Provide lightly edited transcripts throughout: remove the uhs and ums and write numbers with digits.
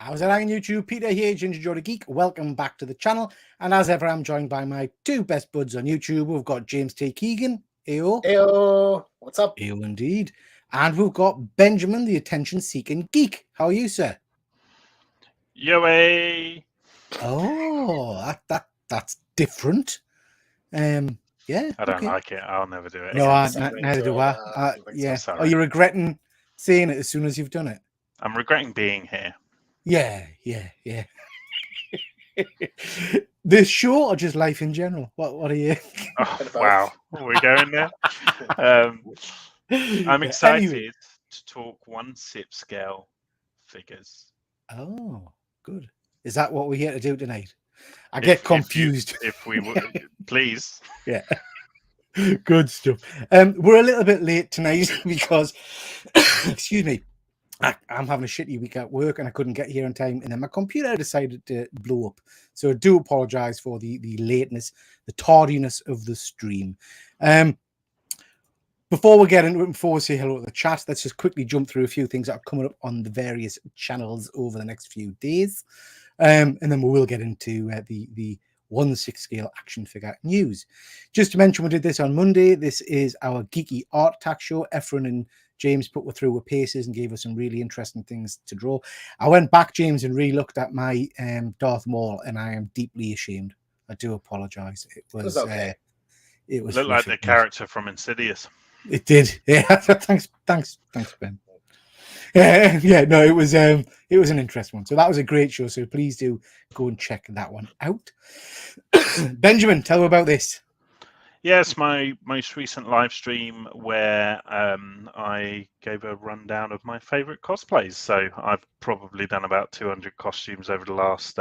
How's it on YouTube? Peter here, Ginger Joe the Geek. Welcome back to the channel. And as ever, I'm joined by my two best buds on YouTube. We've got James T. Keegan. Ayo. Ayo. What's up? Ayo indeed. And we've got Benjamin, the attention-seeking geek. How are you, sir? Yo. Oh, that's different. Yeah. I don't like it. I'll never do it. No, again. neither do I. Yeah. Sorry. Are you regretting saying it as soon as you've done it? I'm regretting being here. Yeah. This show or just life in general? What are you? Oh, wow. We're going there. I'm excited to talk one sip scale figures. Oh, good. Is that what we're here to do tonight? I get confused. If we would, please. Yeah. Good stuff. We're a little bit late tonight because, excuse me, I'm having a shitty week at work and I couldn't get here in time, and then my computer decided to blow up. So I do apologize for the lateness, the tardiness of the stream. Before we get into it, before we say hello to the chat, let's just quickly jump through a few things that are coming up on the various channels over the next few days. And then we will get into the 1/6 scale action figure news. Just to mention, we did this on Monday. This is our Geeky Art Attack show. Efren and James put us through with paces and gave us some really interesting things to draw. I went back, James, and re-looked at my Darth Maul, and I am deeply ashamed. I do apologize. It was okay. It was looked like the character from Insidious. It did. Yeah. Thanks, Ben. Yeah, no, it was an interesting one. So that was a great show. So please do go and check that one out. Benjamin, tell me about this. Yes, my most recent live stream where I gave a rundown of my favorite cosplays. So I've probably done about 200 costumes over the last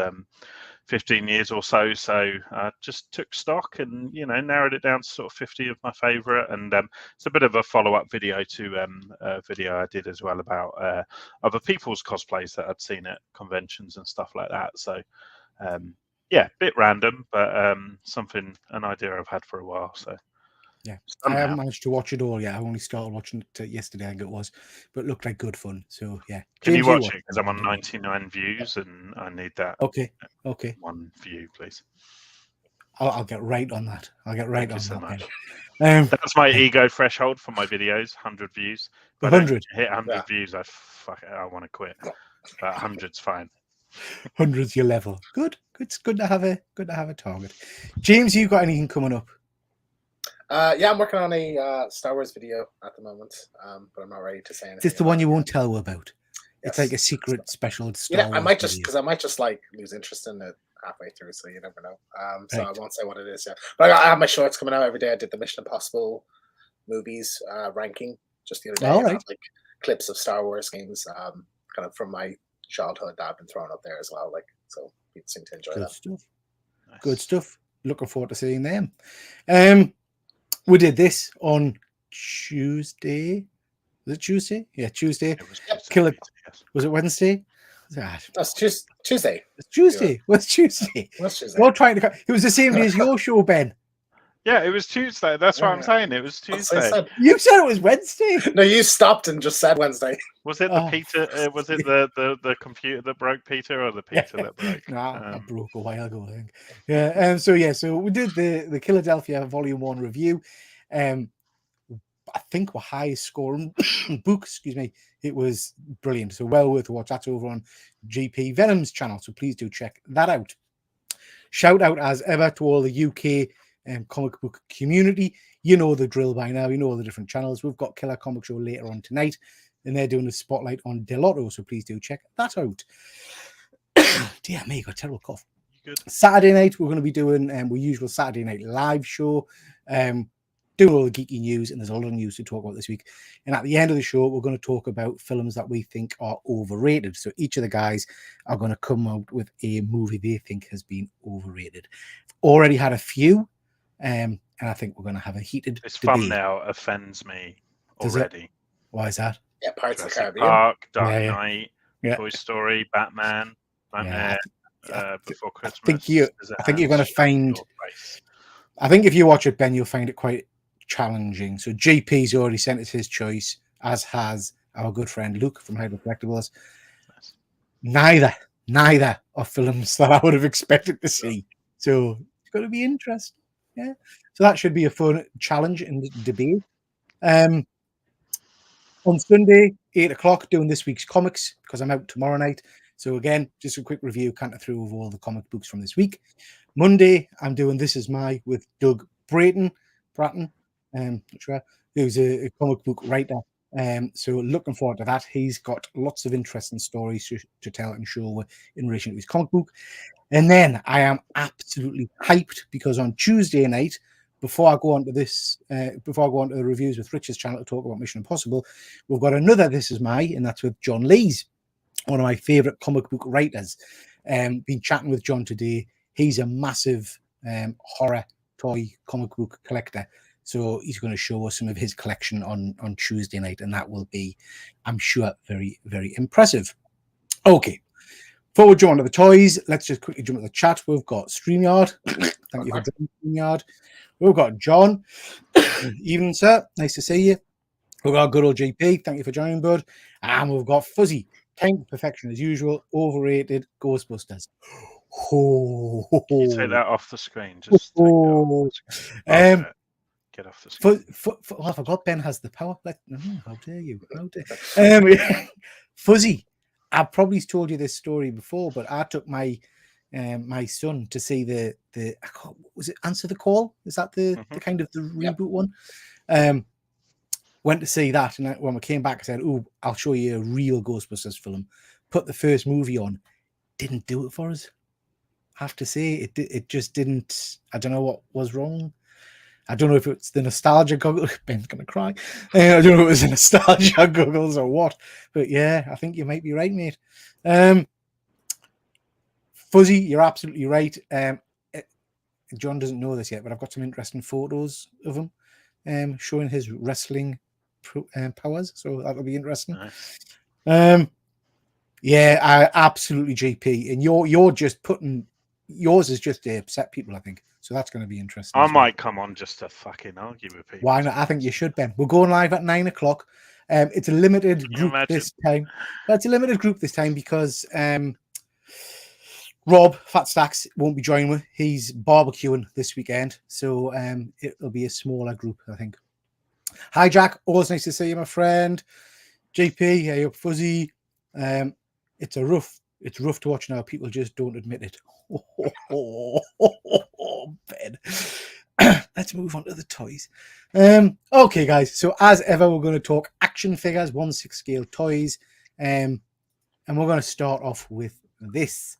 15 years or so. So I just took stock and, narrowed it down to sort of 50 of my favorite. And it's a bit of a follow-up video to a video I did as well about other people's cosplays that I'd seen at conventions and stuff like that. So yeah, bit random, but an idea I've had for a while. So yeah, I haven't managed to watch it all yet. I only started watching it yesterday, I think it was, but it looked like good fun. So yeah, can you watch it? Because I'm on 99 views and I need that. Okay. One view, please. I'll get right on that. I'll get right on so that. Much. That's my ego threshold for my videos. 100 views. 100. Hit 100 views. I want to quit. But 100's fine. 100's your level. Good. It's good to have a target. James, you got anything coming up? Yeah, I'm working on a Star Wars video at the moment, but I'm not ready to say anything. Is this the one you won't tell about? Yes. It's like a secret special Star Wars I might just like lose interest in it halfway through, so you never know. So right. I won't say what it is yet. But I have my shorts coming out every day. I did the Mission Impossible movies ranking just the other day. All right. Like clips of Star Wars games, kind of from my childhood that I've been throwing up there as well. Like, so people seem to enjoy good that. Stuff. Nice. Good stuff. Looking forward to seeing them. We did this on Tuesday. Was it Tuesday? Yeah, Tuesday. It was Tuesday. Killer. Was it Wednesday? That's Tuesday. It's Tuesday. What's Tuesday? What's Tuesday? We're trying to. It was the same day as your show, Ben. Yeah, it was Tuesday. That's what I'm saying. It was Tuesday. You said it was Wednesday. No, you stopped and just said Wednesday. Was it the Peter? Was it the computer that broke Peter, or the Peter that broke? I broke a while ago, I think. Yeah. So we did the Philadelphia Volume 1 review. I think we're highest scoring book. Excuse me. It was brilliant. So well worth a watch. That's over on GP Venom's channel. So please do check that out. Shout out as ever to all the UK comic book community. You know the drill by now. You know all the different channels. We've got Killer Comic Show later on tonight, and they're doing a spotlight on Delotto, so please do check that out. Dear me, got a terrible cough. Good. Saturday night we're going to be doing our usual Saturday night live show, doing all the geeky news, and there's a lot of news to talk about this week. And at the end of the show, we're going to talk about films that we think are overrated. So each of the guys are going to come out with a movie they think has been overrated. Already had a few. And I think we're going to have a heated This debate. thumbnail offends me already. Why is that? Yeah, Pirates of the Caribbean. Park, Dark Knight, Toy Story, Batman, Nightmare Before Christmas. I think you're going to find. I think if you watch it, Ben, you'll find it quite challenging. So JP's already sent us his choice, as has our good friend Luke from Hydro Collectibles. Nice. Neither neither are films that I would have expected to see. So it's going to be interesting. Yeah. So that should be a fun challenge and debate. On Sunday, 8 o'clock, doing this week's comics because I'm out tomorrow night. So again, just a quick review, canter through of all the comic books from this week. Monday, I'm doing This Is My with Doug Bratton, not sure, who's a comic book writer. So looking forward to that. He's got lots of interesting stories to tell and show in relation to his comic book. And then I am absolutely hyped because on Tuesday night, before I go on to the reviews with Richard's channel to talk about Mission Impossible, we've got another This Is My, and that's with John Lees, one of my favorite comic book writers. Been chatting with John today. He's a massive horror toy comic book collector. So he's going to show us some of his collection on Tuesday night, and that will be, I'm sure, very, very impressive. Okay. Before we jump onto the toys, let's just quickly jump to the chat. We've got StreamYard. Thank you for joining StreamYard. We've got John. Evening, sir. Nice to see you. We've got good old GP. Thank you for joining, bud. And we've got Fuzzy. Time to perfection as usual. Overrated Ghostbusters. Can you take that off the screen? Just take get off the screen. I forgot Ben has the power. How dare you? How dare Fuzzy. I've probably told you this story before, but I took my my son to see the was it Answer the Call? Is that the kind of the reboot one? Went to see that, and when we came back, I said, "Oh, I'll show you a real Ghostbusters film." Put the first movie on, didn't do it for us. I have to say, it just didn't. I don't know what was wrong. I don't know if it's the nostalgia goggles. Ben's gonna cry. I don't know if it was the nostalgia goggles or what. But yeah, I think you might be right, mate. Fuzzy, you're absolutely right. John doesn't know this yet, but I've got some interesting photos of him showing his wrestling powers. So that'll be interesting. Nice. Yeah, I absolutely GP. And you're just putting yours is just to upset people, I think. So that's going to be interesting. I might come on just to fucking argue with people. Why not? I think you should, Ben. We're going live at 9 o'clock. It's a limited group this time. But it's a limited group this time because Rob Fat Stacks won't be joining me. He's barbecuing this weekend. So it'll be a smaller group, I think. Hi, Jack. Always nice to see you, my friend. JP, hey up, Fuzzy. It's rough to watch now. People just don't admit it. Ben. Let's move on to the toys. Okay, guys. So as ever, we're going to talk action figures, 1/6 scale toys, and we're going to start off with this.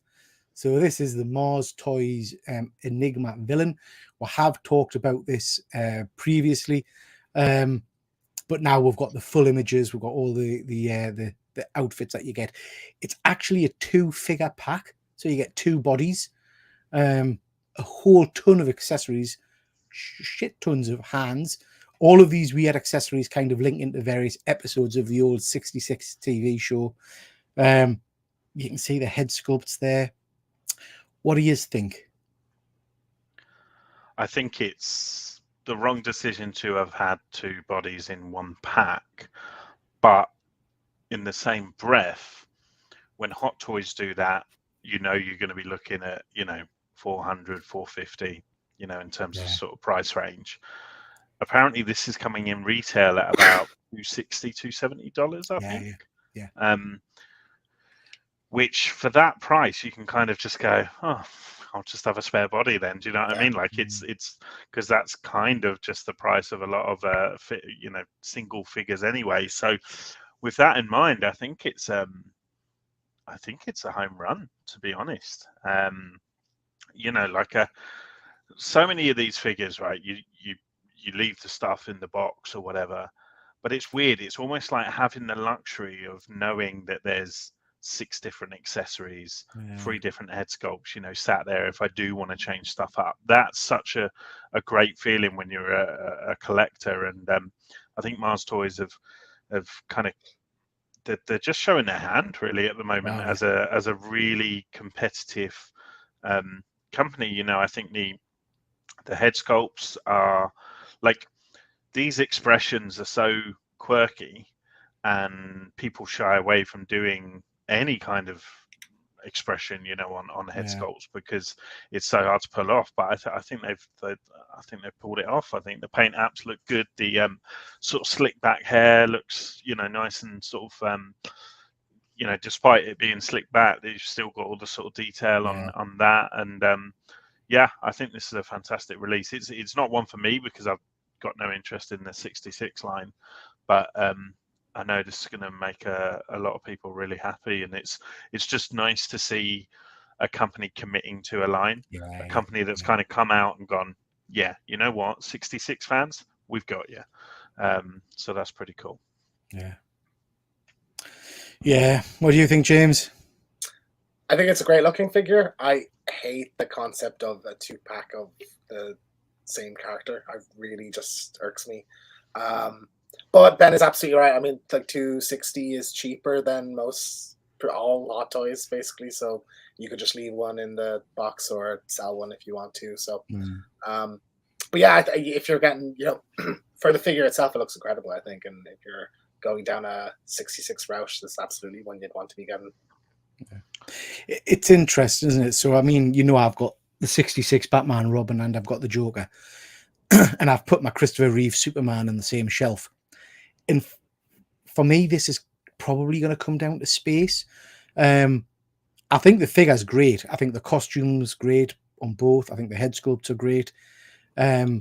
So this is the Mars Toys Enigma villain. We have talked about this previously, but now we've got the full images. We've got all the outfits that you get. It's actually a 2-figure pack, so you get 2 bodies, a whole ton of accessories, shit tons of hands. All of these weird accessories kind of link into various episodes of the old 66 TV show. You can see the head sculpts there. What do you think? I think it's the wrong decision to have had 2 bodies in one pack, but in the same breath, when Hot Toys do that, you're going to be looking at, 400, 450, in terms of sort of price range. Apparently this is coming in retail at about $260, $270, I think. Yeah. Which for that price, you can kind of just go, oh, I'll just have a spare body then. Do you know what I mean? Like it's because that's kind of just the price of a lot of single figures anyway. So with that in mind, I think it's a home run, to be honest. So many of these figures, right? You leave the stuff in the box or whatever, but it's weird. It's almost like having the luxury of knowing that there's 6 different accessories, 3 different head sculpts, sat there if I do want to change stuff up. That's such a great feeling when you're a collector. And I think Mars Toys have kind of, they're just showing their hand really at the moment as a really competitive company. I think the head sculpts are like, these expressions are so quirky and people shy away from doing any kind of expression, on head Yeah. sculpts because it's so hard to pull off. But I think they've pulled it off. I think the paint apps look good. The sort of slick back hair looks nice and sort of despite it being slick back, you've still got all the sort of detail on that. And I think this is a fantastic release. It's not one for me because I've got no interest in the 66 line, but I know this is going to make a lot of people really happy, and it's just nice to see a company committing to a line, a company that's kind of come out and gone, yeah, you know what, 66 fans, we've got you. So that's pretty cool. Yeah. What do you think, James? I think it's a great looking figure. I hate the concept of a 2-pack of the same character. It really just irks me. But Ben is absolutely right. I mean, like 260 is cheaper than all Hot Toys, basically. So you could just leave one in the box or sell one if you want to. So, but yeah, if you're getting, for the figure itself, it looks incredible, I think. And if you're going down a 66 route, that's absolutely one you'd want to be getting. It's interesting, isn't it? So, I mean, I've got the 66 Batman Robin and I've got the Joker. And I've put my Christopher Reeve Superman on the same shelf. And for me, this is probably going to come down to space. I think the figure's great. I think the costume's great on both. I think the head sculpts are great. I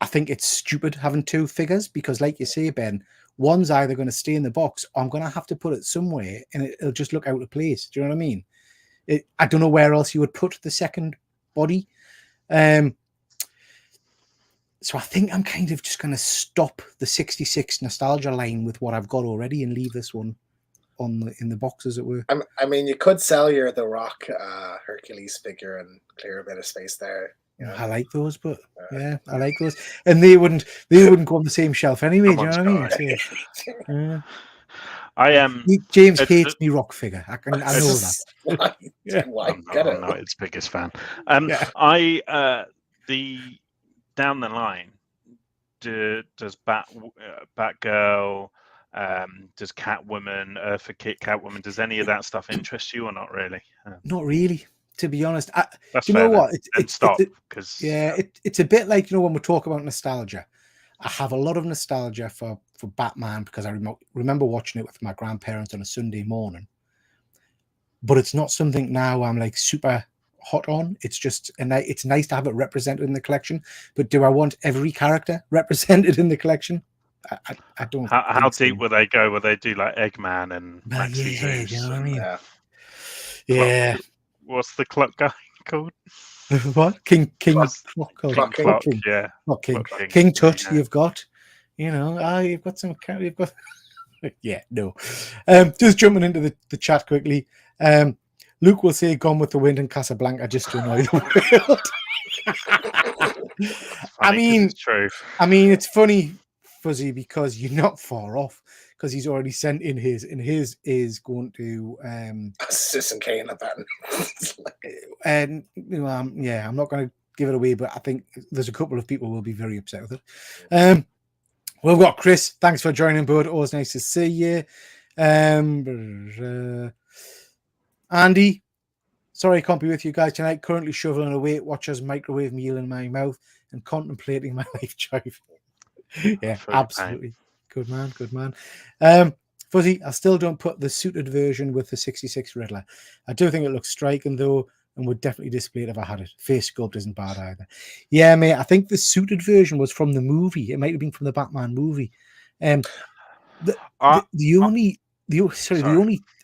think it's stupid having two figures because, like you say, Ben, one's either going to stay in the box or I'm going to have to put it somewhere and it'll just look out of place. Do you know what I mean? I don't know where else you would put the second body. So I think I'm kind of just going to stop the 66 nostalgia line with what I've got already and leave this one in the box, as it were. I mean, you could sell your The Rock Hercules figure and clear a bit of space there. I like those, but I like those, and they wouldn't go on the same shelf anyway. Do you know what I mean? So, I am. James hates me Rock figure. I know that. Why? I'm not its biggest fan. The down the line, does Batgirl, does Catwoman, Eartha Kitt Catwoman, does any of that stuff interest you or not really? Not really, to be honest. That's you know what? It's a bit like when we talk about nostalgia. I have a lot of nostalgia for Batman because I remember watching it with my grandparents on a Sunday morning. But it's not something now I'm like super hot on. It's just it's nice to have it represented in the collection. But do I want every character represented in the collection? I don't. How deep will they go? Will they do like Eggman and Maxi Zeus? You know what I mean? Yeah. What's the clock guy called? What? King Clock, yeah. Not King Tut, yeah. You've got, you've got some, you've got, yeah, no. Just jumping into the chat quickly. Luke will say Gone with the Wind and Casablanca just to annoy the world. I mean, it's true. I mean, it's funny, Fuzzy, because you're not far off. Because he's already sent in his, and his is going to Citizen Kane event. And I'm not going to give it away, but I think there's a couple of people who will be very upset with it. Well, we've got Chris. Thanks for joining board. Always nice to see you. Andy, sorry I can't be with you guys tonight. Currently shoveling a Weight Watchers microwave meal in my mouth and contemplating my life choice. Yeah, absolutely. Good man. Fuzzy, I still don't put the suited version with the 66 Riddler. I do think it looks striking though, and would definitely display it if I had it. Face sculpt isn't bad either. Yeah, mate, I think the suited version was from the movie. It might have been from the Batman movie. The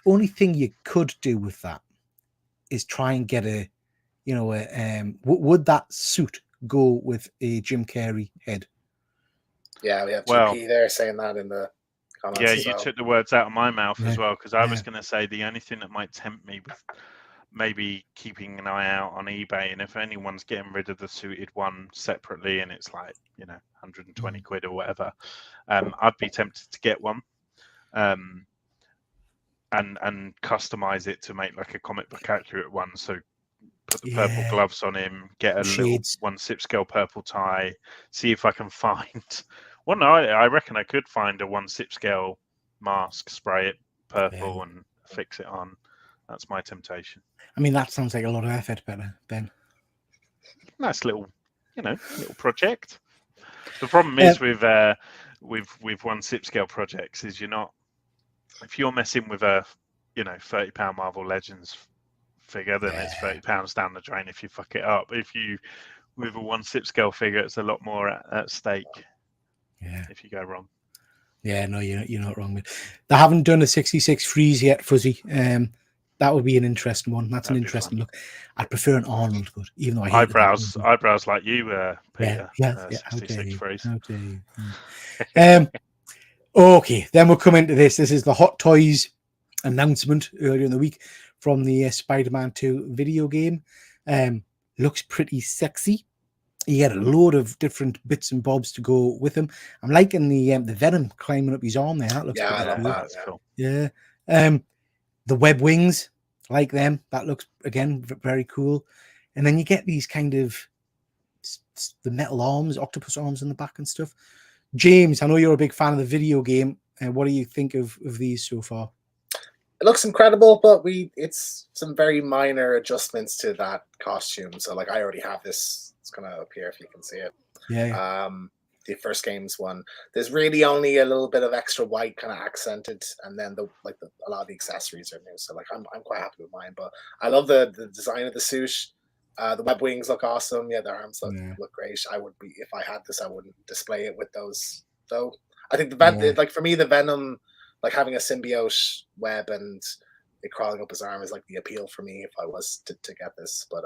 only thing you could do with that is try and get would that suit go with a Jim Carrey head? Yeah, we have GP there saying that in the comments. Yeah, you took the words out of my mouth as well, because I was going to say the only thing that might tempt me with maybe keeping an eye out on eBay, and if anyone's getting rid of the suited one separately and it's like 120 quid or whatever, I'd be tempted to get one and customize it to make like a comic book accurate one. So put the purple gloves on him, get a little 1/6 scale purple tie, see if I can find. Well, no, I reckon I could find a 1/6 scale mask, spray it purple and fix it on. That's my temptation. I mean, that sounds like a lot of effort, Ben. Nice little, little project. The problem is with one sip scale projects is if you're messing with a £30 Marvel Legends figure, then it's £30 down the drain if you fuck it up. If you with a one sip scale figure, it's a lot more at stake. Yeah. If you go wrong. Yeah, no, you're not wrong. They haven't done a 66 freeze yet, Fuzzy. That would be an interesting one. That's an interesting look. I'd prefer an Arnold, but even though I hate eyebrows like you, Peter. Yeah. 66 freeze. How dare you? Okay, then we'll come into this. This is the Hot Toys announcement earlier in the week from the Spider-Man 2 video game. Looks pretty sexy. You get a load of different bits and bobs to go with him. I'm liking the Venom climbing up his arm there. That looks I love cool. that. Cool. Yeah. The web wings, like them. That looks, again, very cool. And then you get these kind of the metal arms, octopus arms in the back and stuff. James, I know you're a big fan of the video game. What do you think of these so far? It looks incredible, but it's some very minor adjustments to that costume. So, like, I already have this. It's gonna appear if you can see it. Yeah. The first game's one. There's really only a little bit of extra white kind of accented, and then a lot of the accessories are new. So, like, I'm quite happy with mine. But I love the design of the suit. The web wings look awesome. Yeah, their arms look great. I would be, if I had this, I wouldn't display it with those though. I think like for me, the Venom, like having a symbiote web and it crawling up his arm is like the appeal for me if I was to get this. But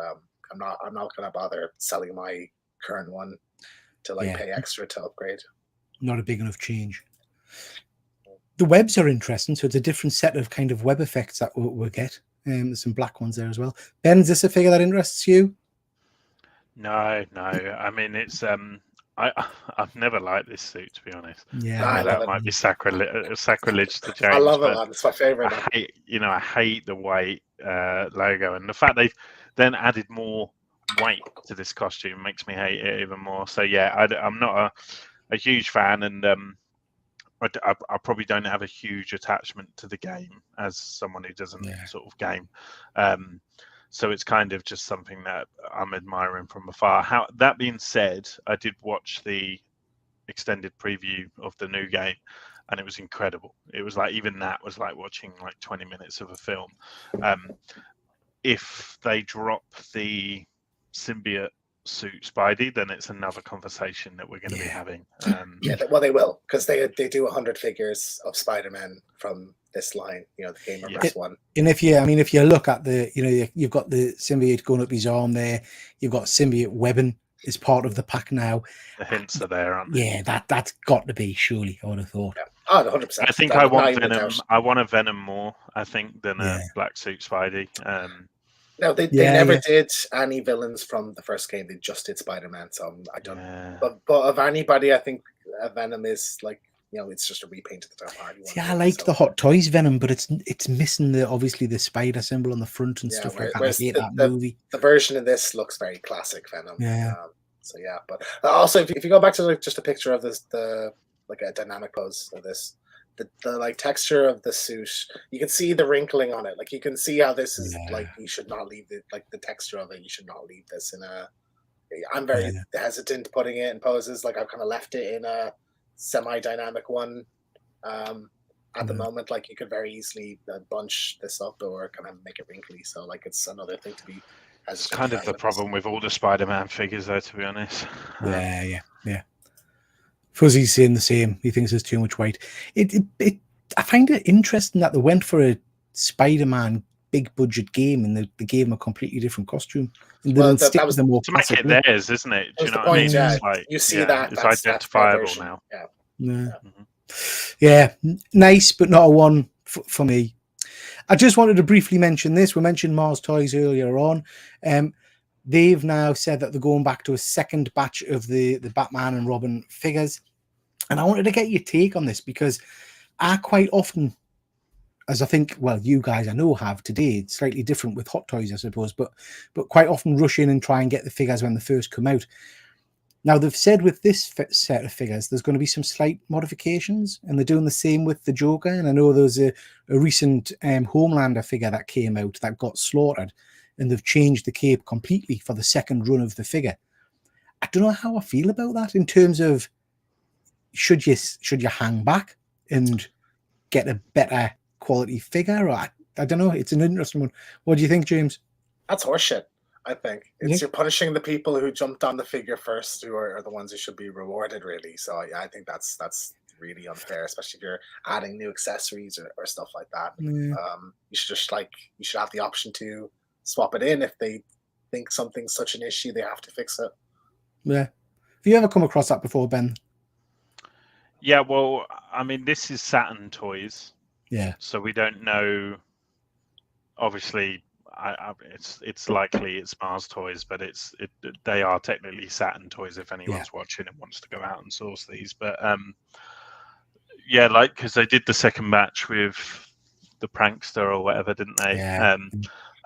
I'm not gonna bother selling my current one to pay extra to upgrade. Not a big enough change. The webs are interesting, so it's a different set of kind of web effects that we'll get. There's some black ones there as well. Ben, is this a figure that interests you? No. I mean, it's I've never liked this suit, to be honest. Yeah, that might be sacrilege to James. I love it, man. It's my favorite. I hate the white logo, and the fact they've then added more white to this costume makes me hate it even more. So yeah, I'm not a huge fan, and I probably don't have a huge attachment to the game as someone who doesn't sort of game. So it's kind of just something that I'm admiring from afar. That being said, I did watch the extended preview of the new game, and it was incredible. It was like, even that was like watching like 20 minutes of a film. If they drop the symbiote suit Spidey, then it's another conversation that we're going to be having. Well, they will, because they do 100 figures of Spider-Man from this line, the Gamer Press one. And if you look at you've got the symbiote going up his arm there, you've got symbiote webbing is part of the pack now. The hints are there, aren't they? Yeah, that's got to be, surely, I would have thought. Yeah. Oh, 100%. I think I want Venom. I want a Venom more, I think, than a black suit Spidey. No, they never did any villains from the first game. They just did Spider-Man. So I don't. Yeah. But of anybody, I think Venom is like, it's just a repaint of the Tom Hardy one. Yeah, I like the Hot Toys Venom, but it's missing obviously the spider symbol on the front and stuff like that. I hate that movie. The version of this looks very classic Venom. Yeah. So yeah, but also if you go back to just a picture of this, a dynamic pose of this. The texture of the suit, you can see the wrinkling on it. Like, you can see how this is you should not leave it. Like, the texture of it, you should not leave this in a. I'm very hesitant putting it in poses. Like, I've kind of left it in a semi-dynamic one at the moment. Like, you could very easily bunch this up or kind of make it wrinkly. So like, it's another thing to be. It's kind of the problem with all the Spider-Man figures, though, to be honest. Yeah. Fuzzy's saying the same. He thinks there's too much white. I find it interesting that they went for a Spider-Man big budget game and they gave him a completely different costume. And that was to make it theirs, isn't it? Do you know what I mean? It's like, you see that it's identifiable now. Yeah, nice, but not a one for me. I just wanted to briefly mention this. We mentioned Mars Toys earlier on. They've now said that they're going back to a second batch of the Batman and Robin figures. And I wanted to get your take on this, because I quite often, as I think, well, you guys I know have today, it's slightly different with Hot Toys, I suppose, but quite often rush in and try and get the figures when they first come out. Now, they've said with this set of figures, there's going to be some slight modifications, and they're doing the same with the Joker. And I know there was a recent Homelander figure that came out that got slaughtered, and they've changed the cape completely for the second run of the figure. I don't know how I feel about that in terms of should you hang back and get a better quality figure, or I don't know. It's an interesting one. What do you think, James? That's horseshit. I think you're punishing the people who jumped on the figure first, who are the ones who should be rewarded, really. So I think that's really unfair, especially if you're adding new accessories or stuff like that. Yeah. You should have the option to swap it in if they think something's such an issue they have to fix it. Yeah. Have you ever come across that before, Ben? Yeah, well, I mean, this is Saturn Toys. Yeah. So we don't know. Obviously, it's likely it's Mars Toys, but they are technically Saturn Toys if anyone's watching and wants to go out and source these. But yeah, like because they did the second batch with the Prankster or whatever, didn't they? Yeah.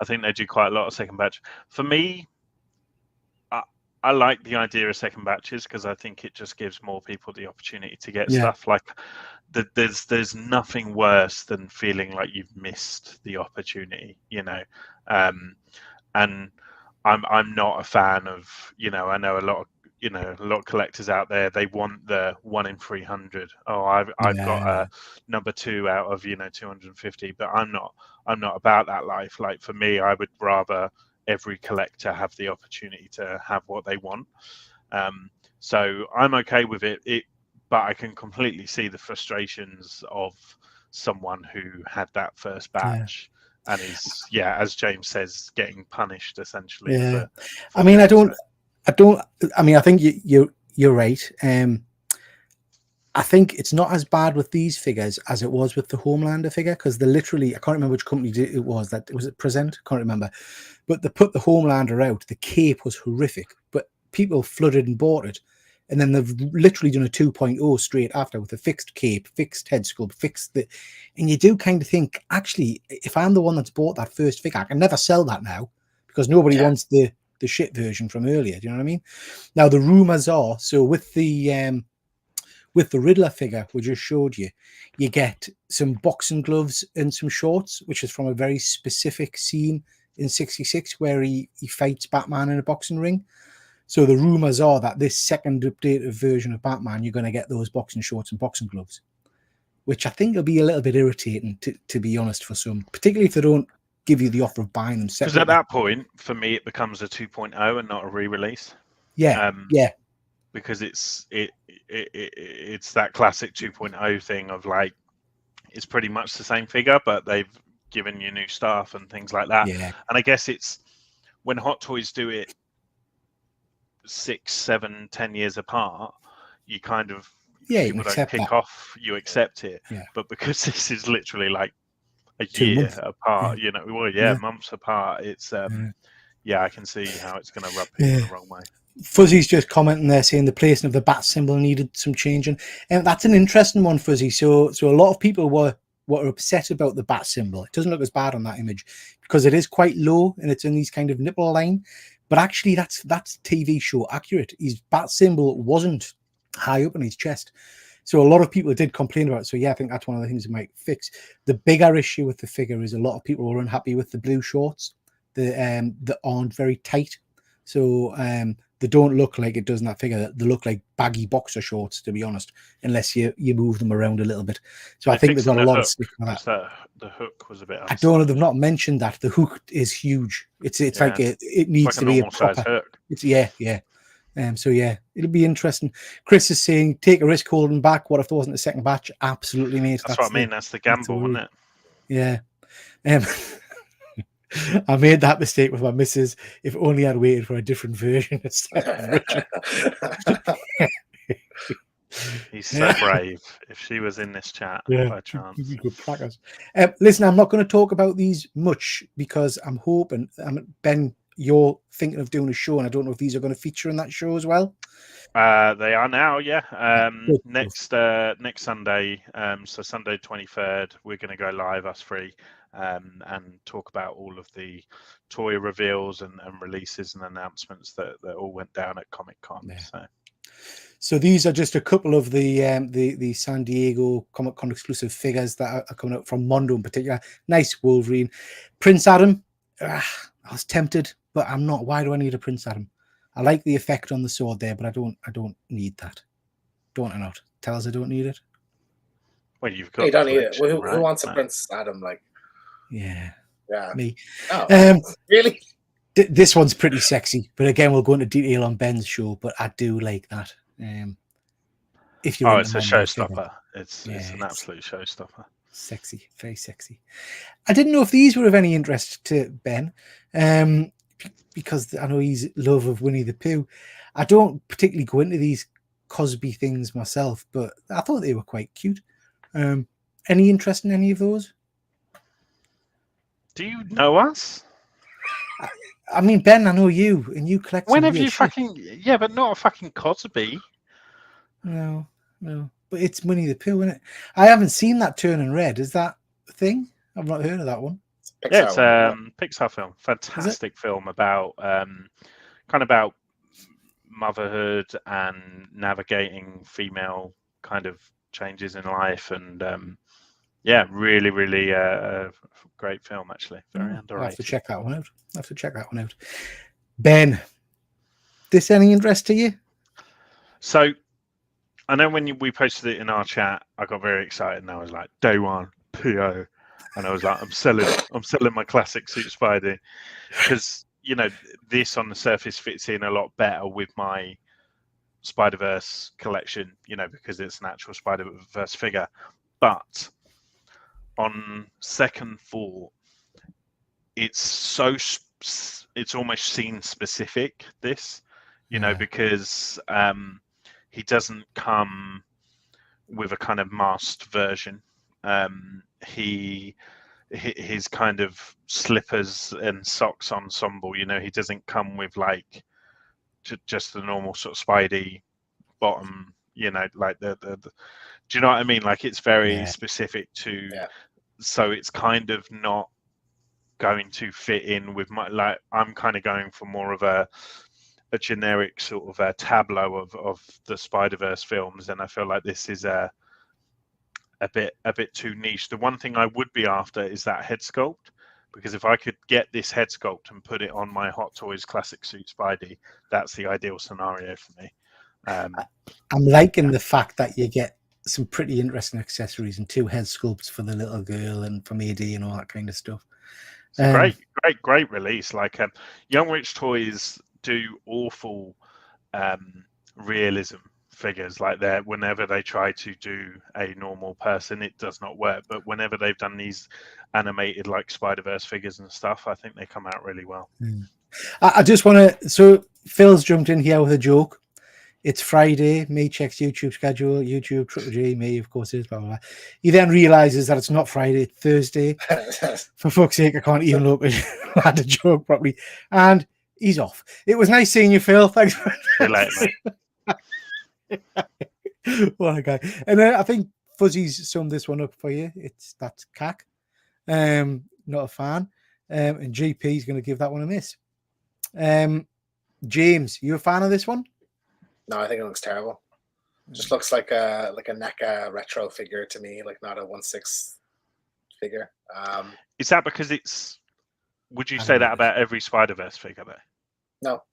I think they do quite a lot of second batch. For me, I like the idea of second batches because I think it just gives more people the opportunity to get stuff. Like there's nothing worse than feeling like you've missed the opportunity, you know. And I'm not a fan of, you know, I know a lot of collectors out there, they want the 1 in 300. Oh, I've got a number 2 out of 250, but I'm not about that life. Like for me, I would rather every collector have the opportunity to have what they want. So I'm okay with it, but I can completely see the frustrations of someone who had that first batch and is, as James says, getting punished essentially. Yeah. For I mean, I think you're right. I think it's not as bad with these figures as it was with the Homelander figure, because they literally, I can't remember which company it was, was it Present? I can't remember. But they put the Homelander out. The cape was horrific, but people flooded and bought it. And then they've literally done a 2.0 straight after with a fixed cape, fixed head sculpt, and you do kind of think, actually, if I'm the one that's bought that first figure, I can never sell that now because nobody wants the shit version from earlier. Do you know what I mean? Now the rumors are, so with the Riddler figure we just showed you, you get some boxing gloves and some shorts, which is from a very specific scene in 66 where he fights Batman in a boxing ring. So the rumors are that this second updated version of Batman, you're going to get those boxing shorts and boxing gloves, which I think will be a little bit irritating, to be honest, for some, particularly if they don't give you the offer of buying them separately. Because at that point, for me, it becomes a 2.0 and not a re-release. Yeah, because it's that classic 2.0 thing of like, it's pretty much the same figure, but they've given you new stuff and things like that. Yeah. And I guess it's when Hot Toys do it 6, 7, 10 years apart, you kind of people don't kick off, you accept it. Yeah. But because this is literally like a 2 year months apart, months apart, it's I can see how it's going to rub people the wrong way. Fuzzy's just commenting there saying the placing of the bat symbol needed some changing, and that's an interesting one, Fuzzy. So a lot of people were upset about the bat symbol. It doesn't look as bad on that image because it is quite low and it's in these kind of nipple line, but actually that's TV show accurate. His bat symbol wasn't high up on his chest, so a lot of people did complain about it. So I think that's one of the things they might fix. The bigger issue with the figure is a lot of people were unhappy with the blue shorts. That aren't very tight, so they don't look like it does in that figure. They look like baggy boxer shorts, to be honest, unless you move them around a little bit. So I think they've got a lot of stick on that. The hook was a bit. I don't know. They've not mentioned that the hook is huge. It's like it needs to be a proper hook. It's so it'll be interesting. Chris is saying take a risk holding back. What if there wasn't a second batch? Absolutely, mate. That's what I mean. That's the gamble, isn't it? Yeah. I made that mistake with my missus. If only I'd waited for a different version instead of Richard. He's so brave. If she was in this chat, by chance. Listen, I'm not going to talk about these much because I'm hoping, Ben, you're thinking of doing a show, and I don't know if these are going to feature in that show as well. They are now, next Sunday, so Sunday 23rd, we're going to go live, us three, and talk about all of the toy reveals and releases and announcements that all went down at Comic-Con. So So these are just a couple of the San Diego Comic Con exclusive figures that are coming out from Mondo in particular. Nice Wolverine, Prince Adam. I was tempted, but I'm not. Why do I need a Prince Adam? I like the effect on the sword there, but I don't need that. Don't I not? Tell us I don't need it. Well, you've got. You don't need it. collection, Who right? wants a Like, Prince Adam? Like, Yeah, yeah. me. Oh, really? This one's pretty sexy, but again, we'll go into detail on Ben's show. But I do like that. If you're it's a showstopper. It's an absolute showstopper. Sexy, very sexy. I didn't know if these were of any interest to Ben, because I know he's love of Winnie the Pooh. I don't particularly go into these Cosby things myself, but I thought they were quite cute. Any interest in any of those? Do you know us? I mean, Ben, I know you, and you collect. When some have weird you shit. fucking but not a fucking Cosby. No, but it's Winnie the Pooh, isn't it? I haven't seen that Turning Red. Is that a thing? I've not heard of that one. Yeah, it's Pixar film. Fantastic film about kind of about motherhood and navigating female kind of changes in life, and really great film, actually. Very underrated. I'll have to check that one out. Ben, this any interest to you? So I know when we posted it in our chat, I got very excited, and I was like, day one PO, and I was like, I'm selling my classic suit Spidey, because this on the surface fits in a lot better with my Spider-Verse collection, because it's an actual Spider-Verse figure. But on second thought, it's almost scene specific, this, because he doesn't come with a kind of masked version. His kind of slippers and socks ensemble, he doesn't come with like just the normal sort of Spidey bottom, like the do you know what I mean? Like, it's very specific to, so it's kind of not going to fit in with my, I'm kind of going for more of a generic sort of a tableau of the Spider-Verse films, and I feel like this is a bit too niche. The one thing I would be after is that head sculpt, because if I could get this head sculpt and put it on my Hot Toys classic suit Spidey, that's the ideal scenario for me. I'm liking the fact that you get some pretty interesting accessories and 2 head sculpts for the little girl and from AD and all that kind of stuff. Great release. Like, Young Rich Toys do awful realism figures like that. Whenever they try to do a normal person, it does not work. But whenever they've done these animated like Spider-Verse figures and stuff, I think they come out really well. I just want to. So Phil's jumped in here with a joke. It's Friday. Me checks YouTube schedule. YouTube, Triple G, me, of course, is blah, blah, blah. He then realizes that it's not Friday, it's Thursday. For fuck's sake, I can't even look at the joke properly. And he's off. It was nice seeing you, Phil. Thanks. See you later, mate. What a guy. And I think Fuzzy's summed this one up for you. That's cack. Not a fan. And GP's going to give that one a miss. James, you a fan of this one? No, I think it looks terrible. Just looks like a NECA retro figure to me, like not a 1/6 figure. Is that because it's? Would you say that about every Spider-Verse figure, though? No,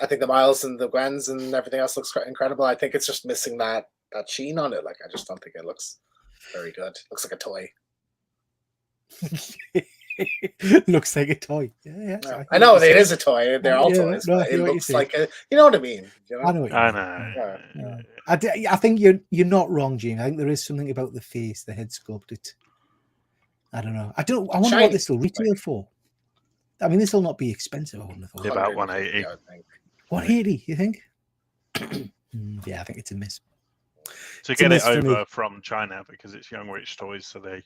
I think the Miles and the Gwens and everything else looks incredible. I think it's just missing that sheen on it. Like, I just don't think it looks very good. Looks like a toy. Looks like a toy. Yeah, no, I know it is a toy. They're all toys. No, but it looks like a. You know what I mean? I know. I know. Yeah. I think you're not wrong, Gene. I think there is something about the face, the head sculpt. I don't know. I wonder what this will retail for. I mean, this will not be expensive. I wouldn't have thought. About 180. 180, you think? Yeah, I think it's a miss. To get it over from China because it's Young Rich Toys, so they,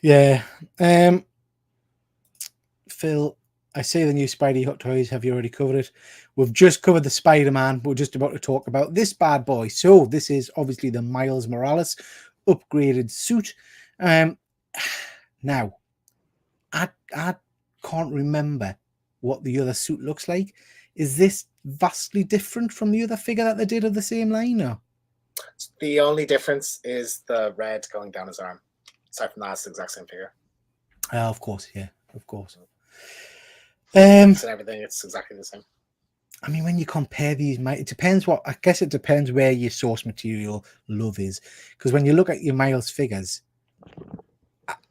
Yeah. Phil, I say the new Spidey Hot Toys. Have you already covered it? We've just covered the Spider-Man. We're just about to talk about this bad boy. So this is obviously the Miles Morales upgraded suit. Now, I can't remember what the other suit looks like. Is this vastly different from the other figure that they did of the same line? Or? The only difference is the red going down his arm. Aside from that, it's the exact same figure. Of course, yeah, of course. And everything, it's exactly the same. I mean, when you compare these, it depends what, I guess it depends where your source material love is. Because when you look at your Miles figures,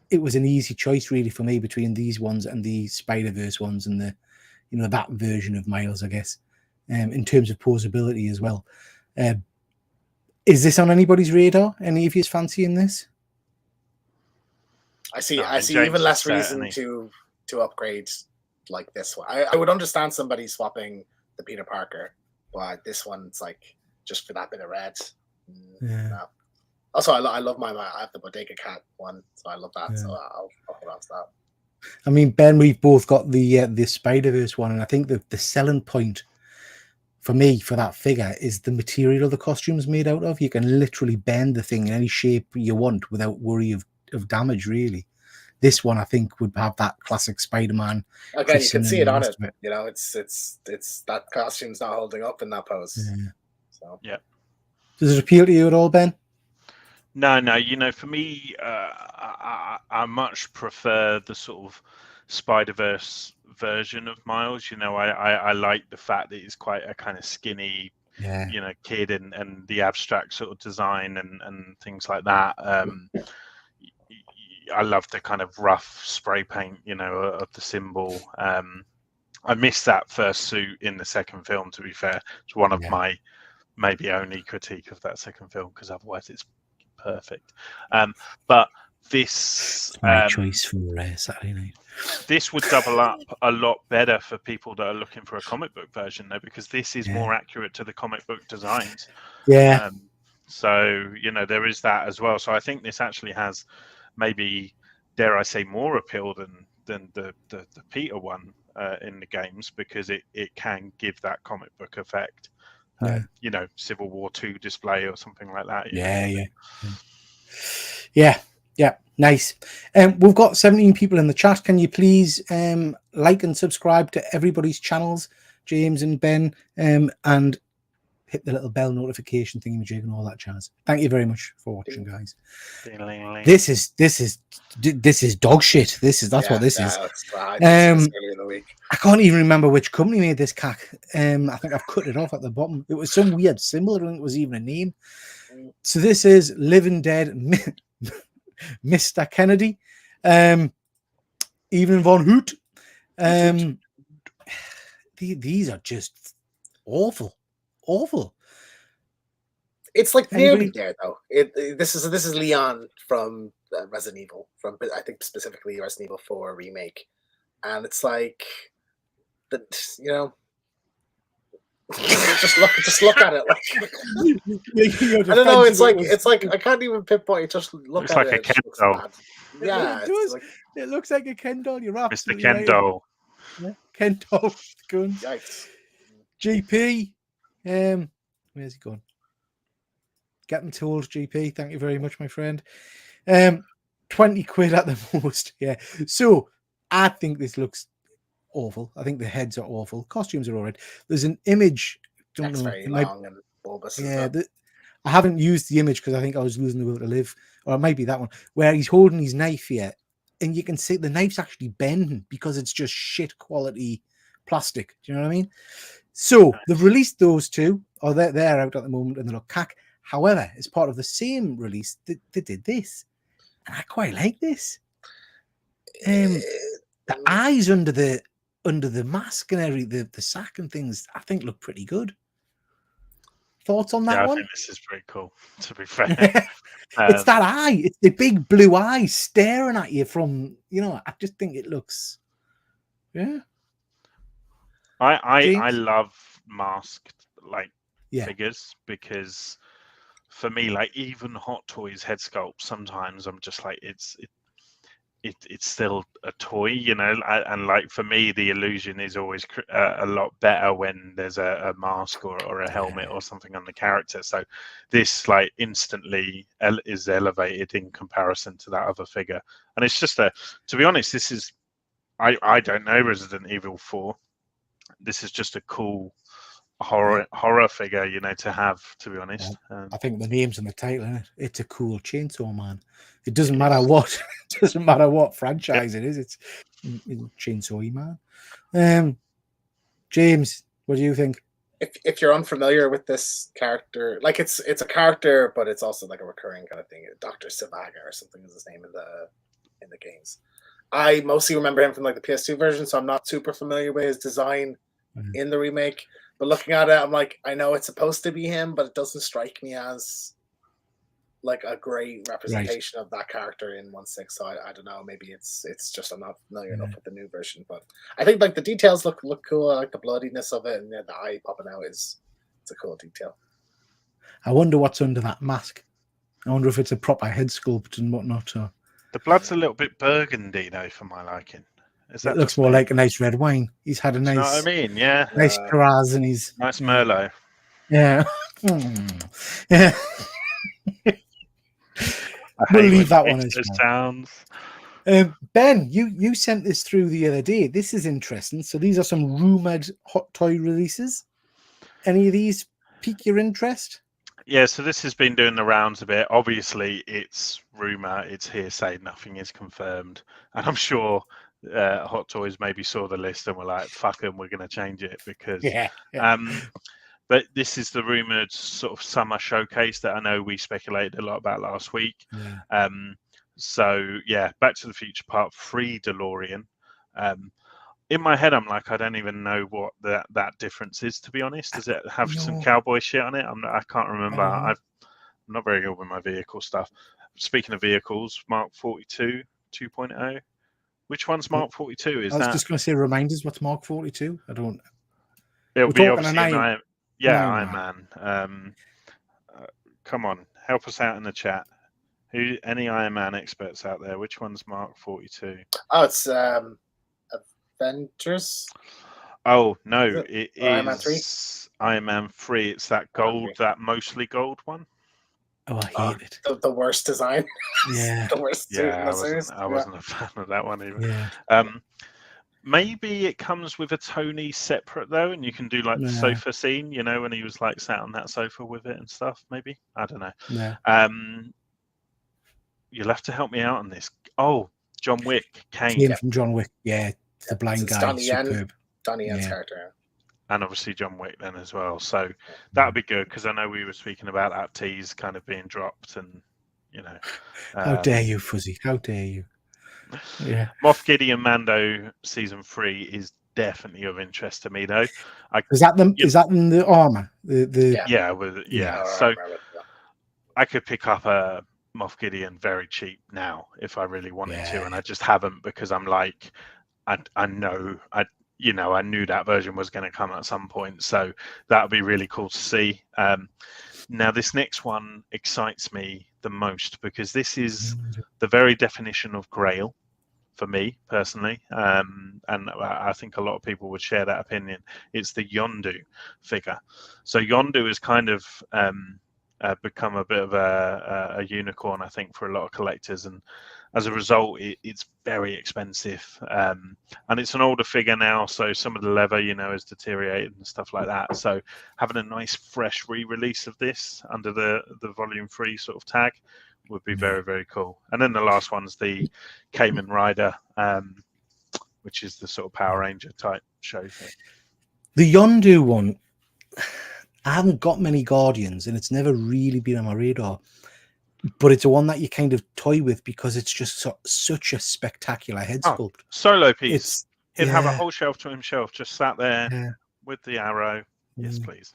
it was an easy choice really for me between these ones and the Spider-Verse ones and the, you know, that version of Miles, I guess, in terms of posability as well. Is this on anybody's radar? Any of you fancying this? I see even less reason to upgrade like this one. I would understand somebody swapping the Peter Parker, but this one's like just for that bit of red. Yeah. No. Also, I love I have the Bodega Cat one, so I love that. Yeah. So I'll hold on to that. I mean, Ben, we've both got the Spider-Verse one, and I think the selling point for me for that figure is the material the costume's made out of. You can literally bend the thing in any shape you want without worry of damage, really. This one, I think, would have that classic Spider-Man. Again, you can see it on it. You know, it's that costume's not holding up in that pose. Yeah. So yeah. Does it appeal to you at all, Ben? No. You know, for me, I much prefer the sort of Spider-Verse version of Miles. You know, I like the fact that he's quite a kind of skinny, you know, kid, and the abstract sort of design and things like that. I love the kind of rough spray paint, you know, of the symbol. I missed that first suit in the second film, to be fair. It's one of my maybe only critique of that second film, because otherwise it's perfect. But this my choice for Saturday night. This would double up a lot better for people that are looking for a comic book version, though, because this is more accurate to the comic book designs. Yeah. So, you know, there is that as well. So I think this actually has maybe, dare I say, more appeal than the Peter one in the games, because it can give that comic book effect. You know, Civil War 2 display or something like that. Yeah, nice. We've got 17 people in the chat. Can you please like and subscribe to everybody's channels, James and Ben, and hit the little bell notification thingy and all that jazz. Thank you very much for watching, guys. This is dog shit. That's what this is. I can't even remember which company made this cack. I think I've cut it off at the bottom. It was some weird symbol. I don't think it was even a name. So this is Living Dead Mr. Kennedy, Evelyn Von Hoot. These are just awful. It's like nearly there though. This is Leon from Resident Evil, from I think specifically Resident Evil 4 remake, and it's like that, you know. just look at it. Like, I don't know. It's like I can't even pinpoint. Just look looks at like it. A Ken doll. Yeah, it does. It looks like a Ken doll. You're absolutely Mr. Ken doll. Yeah, Ken doll. Yikes. GP. Where's he gone? Getting tools, GP. Thank you very much, my friend. 20 quid at the most. Yeah. So I think this looks awful. I think the heads are awful. Costumes are all right. There's an image. That's very long and bulbous. Yeah. I haven't used the image because I think I was losing the will to live, or it might be that one where he's holding his knife here, and you can see the knife's actually bending because it's just shit quality plastic. Do you know what I mean? So they've released those two, or they're out at the moment, and they look cack. However, as part of the same release, they did this, and I quite like this. The eyes under the mask and everything, the sack and things, I think look pretty good. Thoughts on that one? I think this is pretty cool, to be fair. It's that eye. It's the big blue eye staring at you from, you know, I just think it looks, I love masked figures, because for me, like, even Hot Toys head sculpt, sometimes I'm just like, it's still a toy, you know, and like for me the illusion is always a lot better when there's a mask or a helmet or something on the character. So this like instantly is elevated in comparison to that other figure, and it's just to be honest, this is I don't know Resident Evil 4. This is just a cool horror figure, you know, to have. To be honest, I think the name's in the title, isn't it? It's a cool Chainsaw Man. It doesn't It matter is. what. It doesn't matter what franchise it is. It's Chainsaw Man. James, what do you think? If you're unfamiliar with this character, like it's a character, but it's also like a recurring kind of thing. Dr. Savaga or something is his name in the games. I mostly remember him from like the PS2 version, so I'm not super familiar with his design in the remake. But looking at it, I'm like, I know it's supposed to be him, but it doesn't strike me as like a great representation of that character in 1.6. So I don't know. Maybe it's just I'm not familiar enough with the new version. But I think like the details look cool. I like the bloodiness of it, and the eye popping out it's a cool detail. I wonder what's under that mask. I wonder if it's a proper head sculpt and whatnot. Or the blood's a little bit burgundy though, for my liking. Is that it looks more like a nice red wine. He's had a nice, you know what I mean? Yeah, nice Shiraz, and he's nice Merlot. Yeah, yeah. We'll leave that one as sounds. Ben, you sent this through the other day. This is interesting. So these are some rumored hot toy releases. Any of these pique your interest? Yeah, so this has been doing the rounds a bit. Obviously, it's rumor, it's hearsay, nothing is confirmed. And I'm sure Hot Toys maybe saw the list and were like, fuck them, we're going to change it because... Yeah. But this is the rumored sort of summer showcase that I know we speculated a lot about last week. Yeah. So, yeah, Back to the Future Part 3 DeLorean. In my head, I'm like, I don't even know what that difference is, to be honest. Does it have some cowboy shit on it? I can't remember. I'm not very good with my vehicle stuff. Speaking of vehicles, Mark 42 2.0. Which one's Mark 42? I was just going to say, remind us what's Mark 42? I don't... It'll be obviously Iron Man. Come on, help us out in the chat. Any Iron Man experts out there? Which one's Mark 42? Oh, it's Avengers. Oh no, it is Iron Man 3. Iron Man 3. It's that gold, that mostly gold one. Oh, I hate it. The worst design. Yeah, the worst. Yeah, I wasn't a fan of that one either. Yeah. Maybe it comes with a Tony separate though, and you can do like the sofa scene, you know, when he was like sat on that sofa with it and stuff. Maybe, I don't know. Yeah. You'll have to help me out on this. Oh, John Wick came from John Wick. Yeah, the blind guy. Superb. Donnie Yen's character. And obviously John Wick then as well. So that'd be good because I know we were speaking about that tease kind of being dropped, and you know. How dare you, Fuzzy? How dare you? Yeah, Moff Gideon Mando season 3 is definitely of interest to me though. Is that in the armor? Yeah. So I could pick up a Moff Gideon very cheap now if I really wanted to, and I just haven't because I'm like, I know I knew that version was going to come at some point, so that would be really cool to see. Now this next one excites me the most because this is the very definition of Grail for me personally, and I think a lot of people would share that opinion. It's the Yondu figure. So Yondu has kind of become a bit of a unicorn, I think, for a lot of collectors, and as a result, it's very expensive. And it's an older figure now, so some of the leather, has deteriorated and stuff like that. So having a nice, fresh re-release of this under the Volume 3 sort of tag would be very, very cool. And then the last one's the Kamen Rider, which is the sort of Power Ranger type show thing. The Yondu one, I haven't got many Guardians, and it's never really been on my radar. But it's a one that you kind of toy with because it's just such a spectacular head sculpt. Solo piece. He'd have a whole shelf to himself, just sat there with the arrow. Yes, please.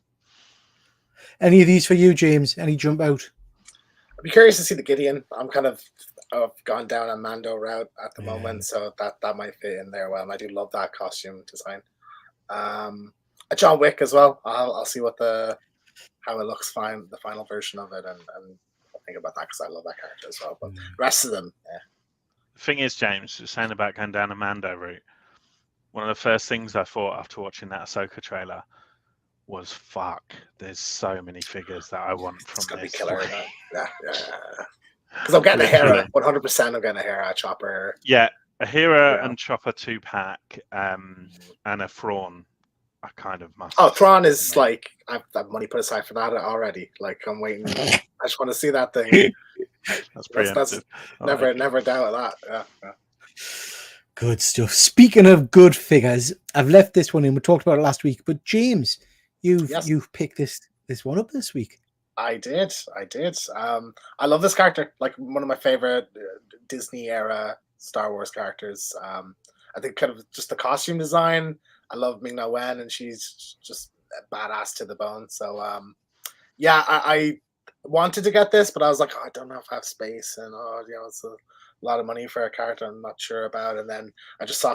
Any of these for you, James? Any jump out? I'd be curious to see the Gideon. I'm kind of gone down a Mando route at the moment, so that might fit in there well. And I do love that costume design. A John Wick as well. I'll see how it looks fine, the final version of it, and think about that because I love that character as well. But the rest of them, The thing is, James, you're saying about going down a Mando route. One of the first things I thought after watching that Ahsoka trailer was, "Fuck, there's so many figures that I want from this." It's gonna be killer. Yeah. Because I'm getting a Hera, 100%. I'm getting a Hera, Chopper. Yeah, a Hera and Chopper 2-pack, and a Thrawn I kind of must. Oh, Tron is admit. like I've money put aside for that already. Like I'm waiting. I just want to see that thing. That's That's preemptive. I never like it. never doubt that. Yeah. Good stuff. Speaking of good figures, I've left this one in. We talked about it last week, but James, Yes. you've picked this one up this week. I did. I love this character. Like one of my favorite Disney era Star Wars characters. I think kind of just the costume design. I love Ming-Na Wen, and she's just badass to the bone. So yeah, I wanted to get this, but I was like, oh, I don't know if I have space, and it's a lot of money for a character I'm not sure about. And then I just saw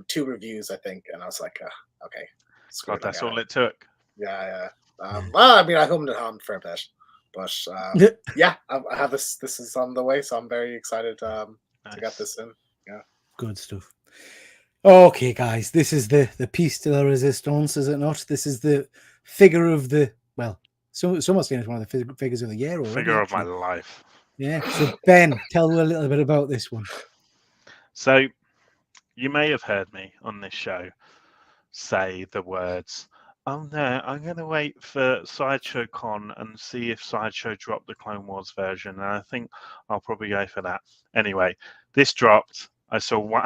two reviews, I think, and I was like, okay, screw God, it, that's I got all it. it took. Yeah. Well, I mean, I hummed and hummed for a bit, but yeah, I have this. This is on the way, so I'm very excited to get this in. Yeah, good stuff. Okay, guys, this is the piece de la resistance, is it not? This is the figure of the some are saying it's one of the figures of the year already. Figure of my actually. life. Yeah. So Ben, tell me a little bit about this one. So you may have heard me on this show say the words, oh no, I'm going to wait for Sideshow Con and see if Sideshow drop the Clone Wars version. And I think I'll probably go for that. Anyway, this dropped. I saw one.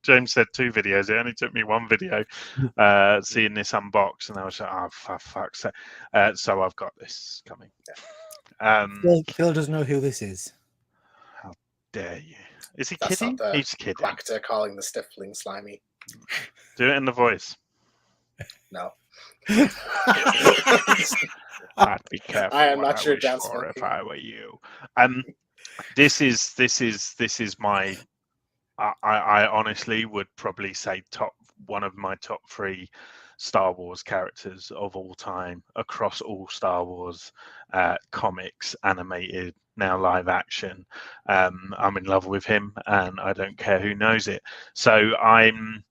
James said 2 videos. It only took me 1 video seeing this unboxed, and I was like, oh, for fuck's sake. So I've got this coming. Phil doesn't know who this is. How dare you? Is he that's kidding? not the He's kidding. actor calling the Stifling slimy. Do it in the voice. No. I'd be careful. I am what not your wish dance for monkey. if I were you. This is my. I honestly would probably say one of my top 3 Star Wars characters of all time across all Star Wars comics, animated, now live action. I'm in love with him, and I don't care who knows it. So I'm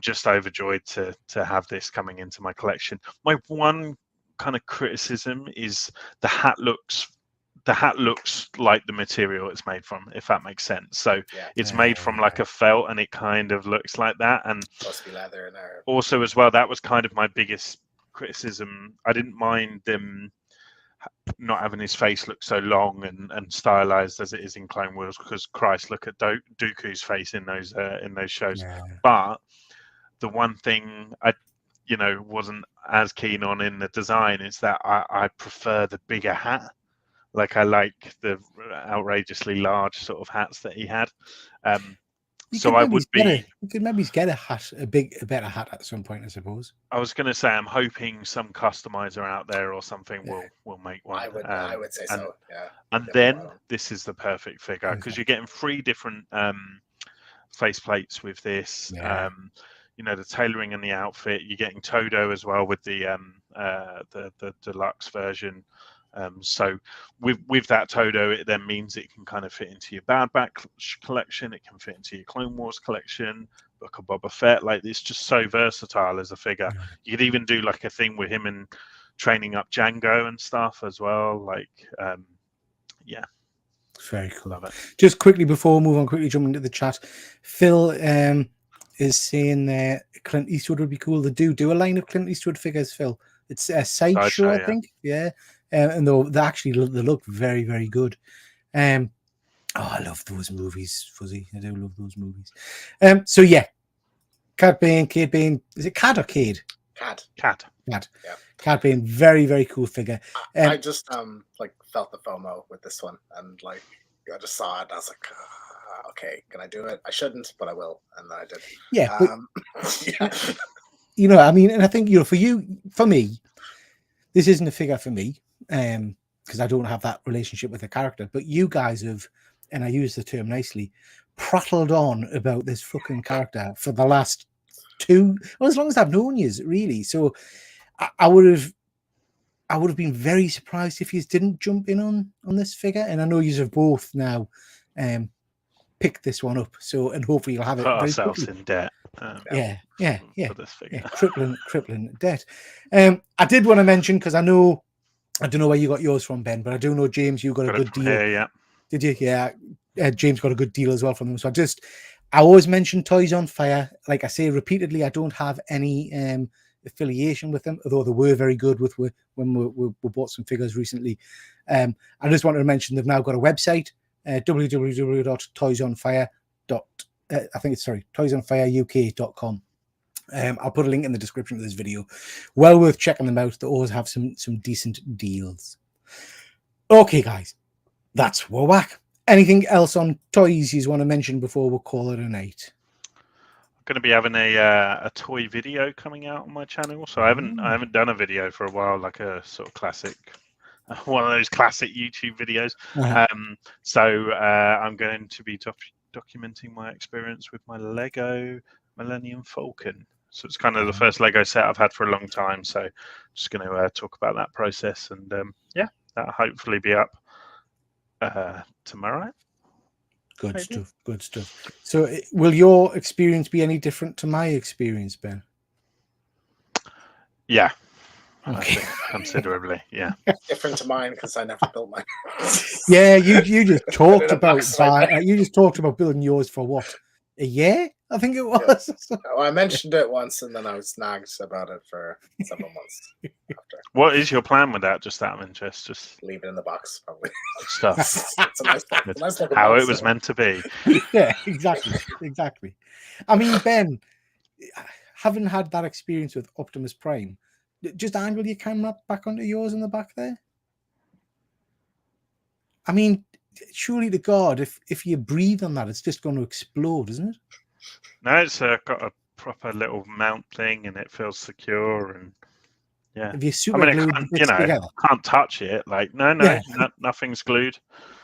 just overjoyed to have this coming into my collection. My one kind of criticism is the hat looks like the material it's made from, if that makes sense. So it's made from like a felt, and it kind of looks like that. And supposed to be leather in there. Also, as well, that was kind of my biggest criticism. I didn't mind them not having his face look so long and stylized as it is in Clone Wars, because Christ, look at Dooku's face in those shows. Yeah. But the one thing I wasn't as keen on in the design is that I prefer the bigger hat. Like, I like the outrageously large sort of hats that he had. So I would be. You could maybe get a better hat at some point, I suppose. I was going to say, I'm hoping some customizer out there or something will make one. I would say so. Yeah. And then this is the perfect figure, because you're getting 3 different face plates with this. Yeah. The tailoring and the outfit. You're getting Todo as well with the deluxe version. So with that Todo, it then means it can kind of fit into your Bad Batch collection. It can fit into your Clone Wars collection, Book of Boba Fett. Like, it's just so versatile as a figure. You could even do like a thing with him and training up Django and stuff as well. Like, yeah. Very cool. Love it. Just quickly before we move on, quickly jumping into the chat, Phil is saying Clint Eastwood would be cool to do a line of Clint Eastwood figures, Phil. It's a Sideshow, I think. Yeah. And they look very, very good. I love those movies, Fuzzy. I do love those movies. So yeah, Cad Bane. Is it Cad or Cade? Cad. Yeah. Cad Bane, very, very cool figure. I just felt the FOMO with this one, and like I just saw it. And I was like, okay, can I do it? I shouldn't, but I will, and I did. Yeah. Yeah. I mean, and I think for me, this isn't a figure for me. Because I don't have that relationship with the character, but you guys have, and I use the term nicely, prattled on about this fucking character for the last as long as I've known you, really. So I would have been very surprised if you didn't jump in on this figure, and I know you have both now picked this one up. So, and hopefully you'll have it. Put ourselves in debt. Yeah. For this figure. Yeah, crippling debt. I did want to mention, because I don't know where you got yours from, Ben, but I do know, James, you got a good deal. Yeah. Did you? Yeah. James got a good deal as well from them. So I always mention Toys on Fire. Like I say repeatedly, I don't have any affiliation with them, although they were very good with when we bought some figures recently. I just wanted to mention they've now got a website, www.toysonfire. toysonfireuk.com. I'll put a link in the description of this video. Well worth checking them out. They always have some decent deals. Okay, guys, that's Warwhack. Anything else on toys you want to mention before we call it a night? I'm going to be having a toy video coming out on my channel, so I haven't done a video for a while, like a sort of classic, one of those classic YouTube videos. So I'm going to be documenting my experience with my Lego Millennium Falcon. So it's kind of the first Lego set I've had for a long time. So just going to talk about that process, and that'll hopefully be up tomorrow. Good stuff. So will your experience be any different to my experience, Ben? Yeah. Okay. I think considerably, yeah. Different to mine because I never built mine. Yeah, you just talked about building yours for what, a year? I think it was. Yeah. Well, I mentioned it once, and then I was nagged about it for several months after. What is your plan with that? Just out of interest, just Leave it in the box, probably. Stuff. It's a nice how box, it was meant to be. Yeah, exactly. I mean, Ben, having had that experience with Optimus Prime, just angle your camera back onto yours in the back there. I mean, surely to God, if you breathe on that, it's just going to explode, isn't it? No, it's got a proper little mount thing, and it feels secure. And yeah, if you super glued the bits together, can't touch it. Like nothing's glued.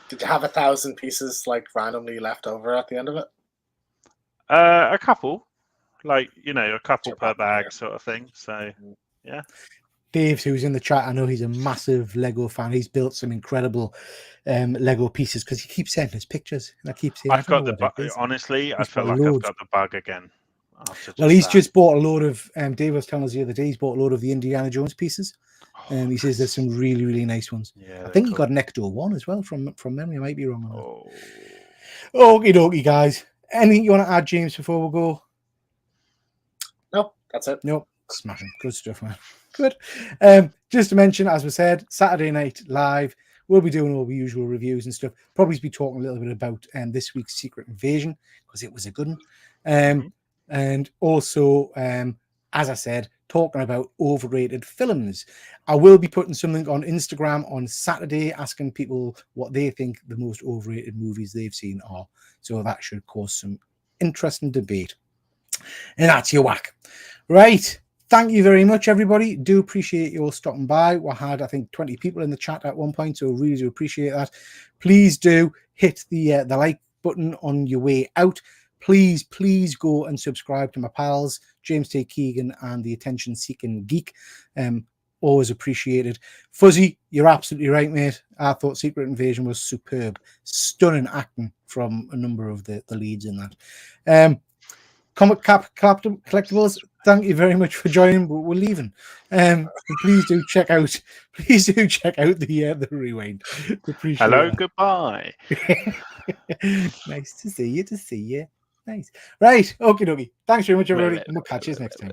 Did you have 1,000 pieces like randomly left over at the end of it? A couple, a couple per bag, sort of thing. So yeah. Dave, who's in the chat, I know he's a massive Lego fan. He's built some incredible Lego pieces because he keeps sending us pictures. And I keep saying, honestly, I felt like I've got the bug again. Well, he's just bought a load of. Dave was telling us the other day he's bought a load of the Indiana Jones pieces, and he says there's some really, really nice ones. Yeah, I think he got an Ecto one as well from memory. I might be wrong on that. Okie dokie, guys. Anything you want to add, James, before we go? No, that's it. Nope. Smashing. Good stuff, man. Good. Just to mention, as we said, Saturday night live, we'll be doing all the usual reviews and stuff. Probably be talking a little bit about this week's Secret Invasion because it was a good one. And also, as I said, talking about overrated films. I will be putting something on Instagram on Saturday asking people what they think the most overrated movies they've seen are. So that should cause some interesting debate. And that's your whack. Right. Thank you very much, everybody. Do appreciate you all stopping by. We had, I think, 20 people in the chat at one point, so really do appreciate that. Please do hit the like button on your way out. Please go and subscribe to my pals, James T. Keegan and the Attention Seeking Geek. Always appreciated. Fuzzy, you're absolutely right, mate. I thought Secret Invasion was superb. Stunning acting from a number of the leads in that. Comic Cap Collectibles, thank you very much for joining. We're leaving. Please do check out the rewind. Appreciate Hello, that. goodbye. Nice to see you. Nice. Right. Okie dokie. Thanks very much, everybody. And we'll catch you next time.